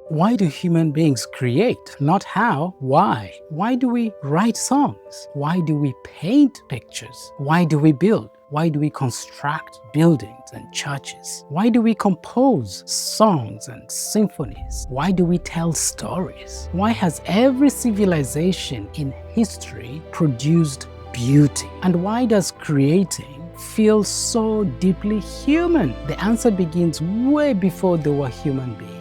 Why do human beings create? Not how, why? Why do we write songs? Why do we paint pictures? Why do we build? Why do we construct buildings and churches? Why do we compose songs and symphonies? Why do we tell stories? Why has every civilization in history produced beauty? And why does creating feel so deeply human? The answer begins way before there were human beings.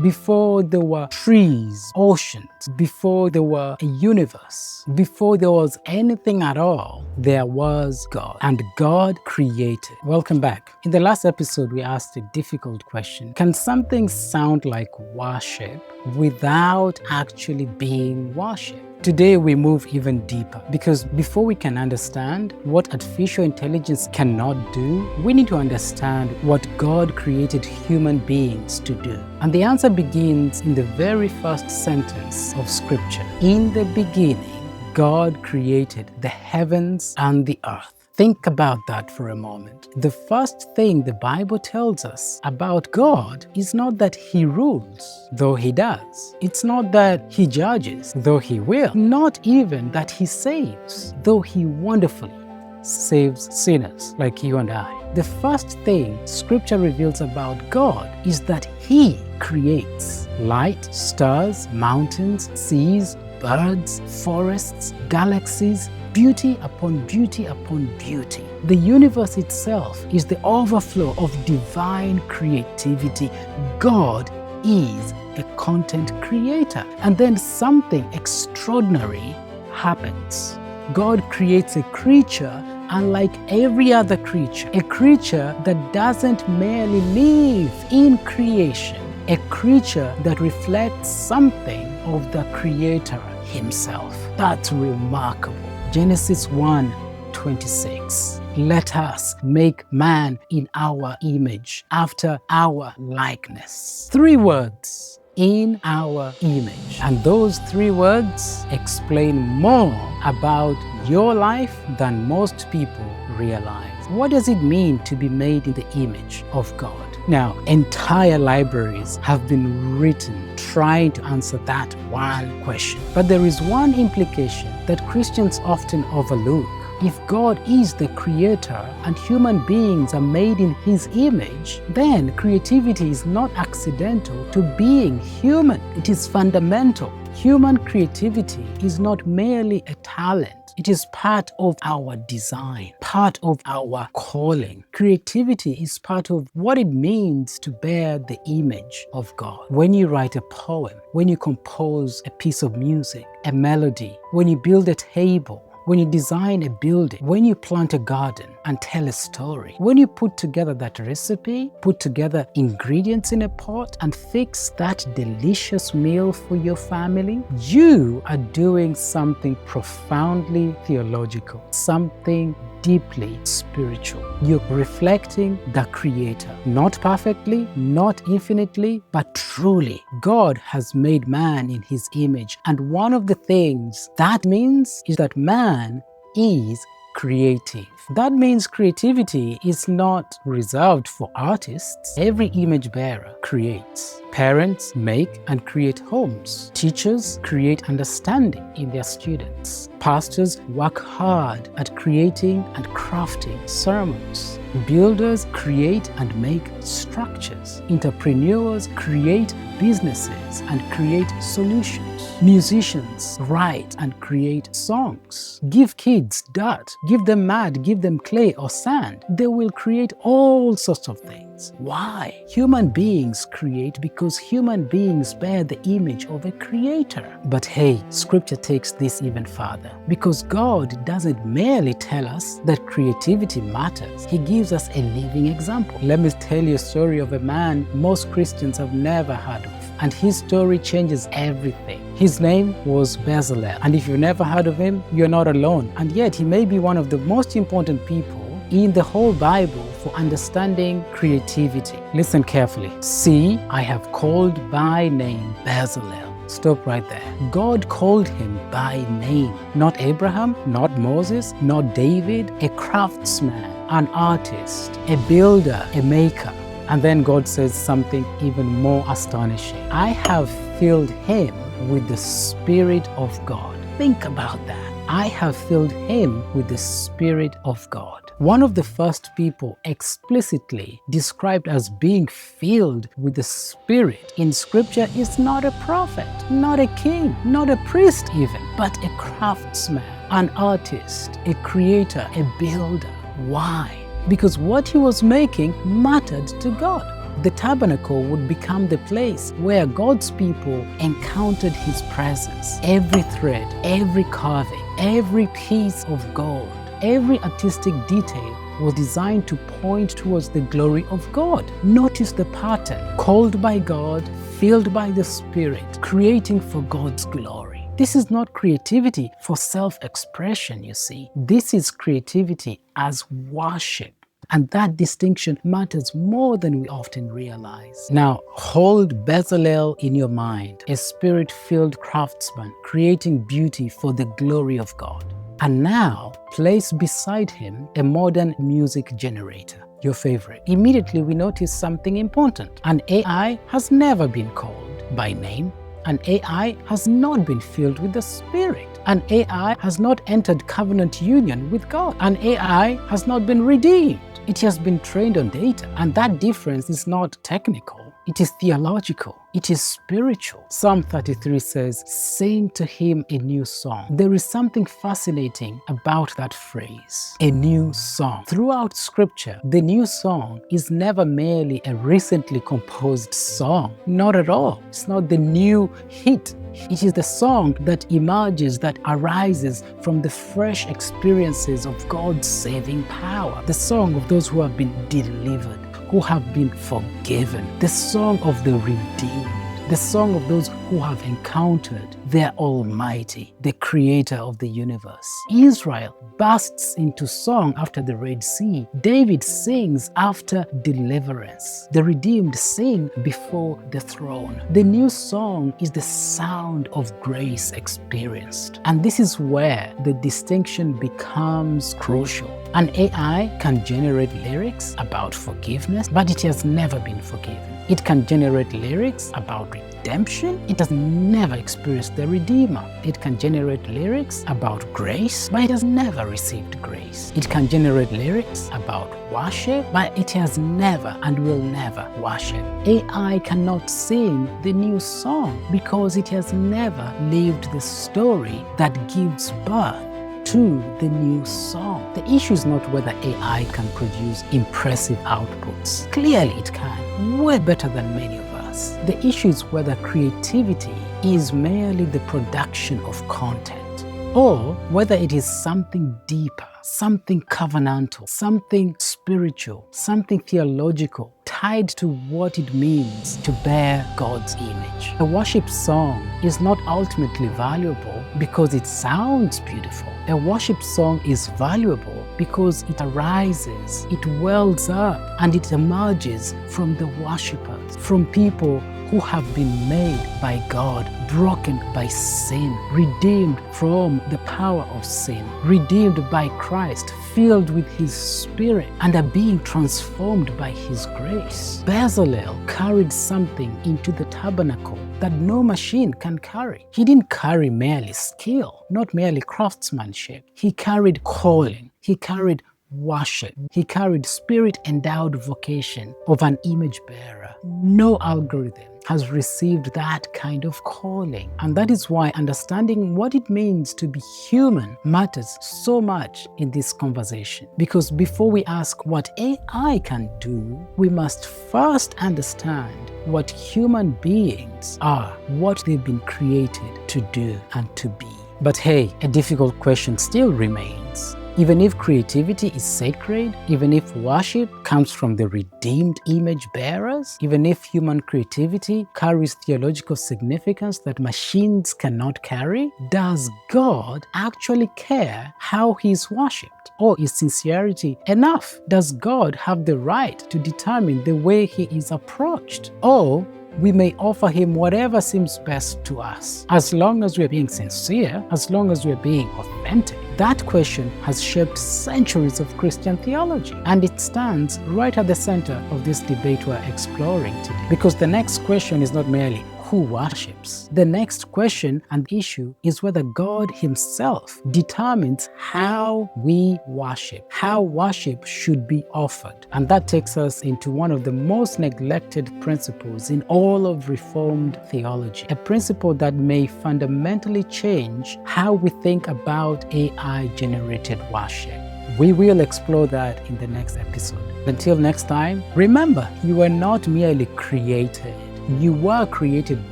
Before there were trees, oceans, before there were a universe, before there was anything at all, there was God. And God created. Welcome back. In the last episode, we asked a difficult question. Can something sound like worship without actually being worship? Today we move even deeper, because before we can understand what artificial intelligence cannot do, we need to understand what God created human beings to do. And the answer begins in the very first sentence of Scripture. In the beginning, God created the heavens and the earth. Think about that for a moment. The first thing the Bible tells us about God is not that He rules, though He does. It's not that He judges, though He will. Not even that He saves, though He wonderfully saves sinners like you and I. The first thing Scripture reveals about God is that He creates light, stars, mountains, seas, birds, forests, galaxies, beauty upon beauty upon beauty. The universe itself is the overflow of divine creativity. God is a content creator. And then something extraordinary happens. God creates a creature unlike every other creature. A creature that doesn't merely live in creation. A creature that reflects something of the Creator Himself. That's remarkable. Genesis 1:26. Let us make man in our image, after our likeness. 3 words. In our image. And those 3 words explain more about your life than most people realize. What does it mean to be made in the image of God? Now, entire libraries have been written trying to answer that one question. But there is one implication that Christians often overlook. If God is the creator and human beings are made in His image, then creativity is not accidental to being human. It is fundamental. Human creativity is not merely a talent. It is part of our design, part of our calling. Creativity is part of what it means to bear the image of God. When you write a poem, when you compose a piece of music, a melody, when you build a table, when you design a building, when you plant a garden and tell a story, when you put together that recipe, put together ingredients in a pot and fix that delicious meal for your family, you are doing something profoundly theological, something deeply spiritual. You're reflecting the Creator, not perfectly, not infinitely, but truly. God has made man in His image, and one of the things that means is that man is creative. That means creativity is not reserved for artists. Every image bearer creates. Parents make and create homes. Teachers create understanding in their students. Pastors work hard at creating and crafting sermons. Builders create and make structures. Entrepreneurs create businesses and create solutions. Musicians write and create songs. Give kids dirt, give them mud, give them clay or sand. They will create all sorts of things. Why? Human beings create because human beings bear the image of a creator. But hey, Scripture takes this even further, because God doesn't merely tell us that creativity matters. He gives us a living example. Let me tell you a story of a man most Christians have never heard of, and his story changes everything. His name was Bezalel, and if you've never heard of him, you're not alone. And yet he may be one of the most important people in the whole Bible for understanding creativity. Listen carefully. See, I have called by name Bezalel. Stop right there. God called him by name. Not Abraham, not Moses, not David. A craftsman, an artist, a builder, a maker. And then God says something even more astonishing. I have filled him with the Spirit of God. Think about that. I have filled him with the Spirit of God. One of the first people explicitly described as being filled with the Spirit in Scripture is not a prophet, not a king, not a priest even, but a craftsman, an artist, a creator, a builder. Why? Because what he was making mattered to God. The tabernacle would become the place where God's people encountered his presence. Every thread, every carving, every piece of gold, every artistic detail was designed to point towards the glory of God. Notice the pattern: called by God, filled by the Spirit, creating for God's glory. This is not creativity for self-expression, you see. This is creativity as worship. And that distinction matters more than we often realize. Now, hold Bezalel in your mind, a spirit-filled craftsman creating beauty for the glory of God. And now, place beside him a modern music generator, your favorite. Immediately, we notice something important. An AI has never been called by name. An AI has not been filled with the Spirit. An AI has not entered covenant union with God. An AI has not been redeemed. It has been trained on data, and that difference is not technical, it is theological, it is spiritual. Psalm 33 says, "Sing to him a new song." There is something fascinating about that phrase, a new song. Throughout Scripture, the new song is never merely a recently composed song. Not at all. It's not the new hit. It is the song that emerges, that arises from the fresh experiences of God's saving power. The song of those who have been delivered, who have been forgiven. The song of the redeemed. The song of those who have encountered their Almighty, the Creator of the universe. Israel bursts into song after the Red Sea. David sings after deliverance. The redeemed sing before the throne. The new song is the sound of grace experienced. And this is where the distinction becomes crucial. An AI can generate lyrics about forgiveness, but it has never been forgiven. It can generate lyrics about redemption. It has never experienced the Redeemer. It can generate lyrics about grace, but it has never received grace. It can generate lyrics about worship, but it has never and will never worship. AI cannot sing the new song because it has never lived the story that gives birth to the new song. The issue is not whether AI can produce impressive outputs. Clearly it can, way better than many of us. The issue is whether creativity is merely the production of content, or whether it is something deeper, something covenantal, something spiritual, something theological, tied to what it means to bear God's image. A worship song is not ultimately valuable because it sounds beautiful. A worship song is valuable because it arises, it wells up, and it emerges from the worshipers, from people who have been made by God, broken by sin, redeemed from the power of sin, redeemed by Christ, filled with His Spirit, and are being transformed by His grace. Bezalel carried something into the tabernacle that no machine can carry. He didn't carry merely skill, not merely craftsmanship. He carried calling. He carried worship. He carried spirit-endowed vocation of an image bearer. No algorithm has received that kind of calling. And that is why understanding what it means to be human matters so much in this conversation. Because before we ask what AI can do, we must first understand what human beings are, what they've been created to do and to be. But hey, a difficult question still remains. Even if creativity is sacred, even if worship comes from the redeemed image bearers, even if human creativity carries theological significance that machines cannot carry, does God actually care how He is worshipped? Or is sincerity enough? Does God have the right to determine the way He is approached? Or we may offer Him whatever seems best to us. As long as we're being sincere, as long as we're being authentic, That question has shaped centuries of Christian theology, and it stands right at the center of this debate we're exploring today. Because the next question is not merely who worships. The next question and issue is whether God Himself determines how we worship, how worship should be offered. And that takes us into one of the most neglected principles in all of Reformed theology, a principle that may fundamentally change how we think about AI-generated worship. We will explore that in the next episode. Until next time, remember, you were not merely created. You were created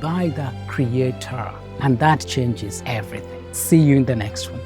by the Creator, and that changes everything. See you in the next one.